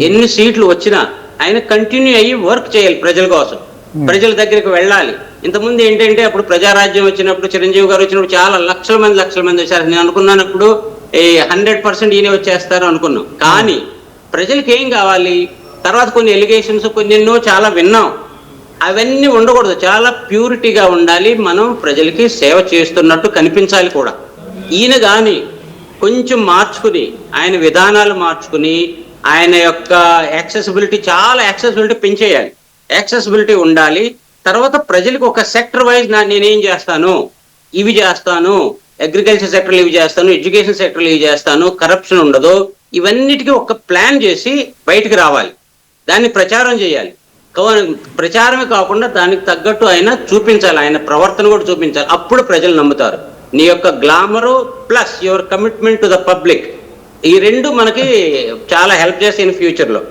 ఎన్ని సీట్లు వచ్చినా ఆయన కంటిన్యూ అయ్యి వర్క్ చేయాలి ప్రజల కోసం, ప్రజల దగ్గరికి వెళ్ళాలి. ఇంతకుముందు ఏంటంటే అప్పుడు ప్రజారాజ్యం వచ్చినప్పుడు, చిరంజీవి గారు వచ్చినప్పుడు చాలా లక్షల మంది వచ్చారు. నేను అనుకున్నాను అప్పుడు 100% ఈయన వచ్చేస్తారు అనుకున్నాం. కానీ ప్రజలకు ఏం కావాలి? తర్వాత కొన్ని ఎలిగేషన్స్ కొన్ని ఎన్నో చాలా విన్నాం. అవన్నీ ఉండకూడదు, చాలా ప్యూరిటీగా ఉండాలి. మనం ప్రజలకి సేవ చేస్తున్నట్టు కనిపించాలి కూడా. ఈయన కానీ కొంచెం మార్చుకుని, ఆయన విధానాలు మార్చుకుని, ఆయన యొక్క చాలా యాక్సెసిబిలిటీ పెంచేయాలి. యాక్సెసిబిలిటీ ఉండాలి. తర్వాత ప్రజలకు ఒక సెక్టర్ వైజ్ నేనేం చేస్తాను, ఇవి చేస్తాను, అగ్రికల్చర్ సెక్టర్లు ఇవి చేస్తాను, ఎడ్యుకేషన్ సెక్టర్లు ఇవి చేస్తాను, కరప్షన్ ఉండదు, ఇవన్నిటికీ ఒక ప్లాన్ చేసి బయటికి రావాలి. దాన్ని ప్రచారం చేయాలి. ప్రచారమే కాకుండా దానికి తగ్గట్టు ఆయన చూపించాలి, ఆయన ప్రవర్తన కూడా చూపించాలి. అప్పుడు ప్రజలు నమ్ముతారు. నీ యొక్క glamour plus your commitment to the public, ఈ రెండు మనకి చాలా హెల్ప్ చేస్తాయి ఇన్ ఫ్యూచర్ లో.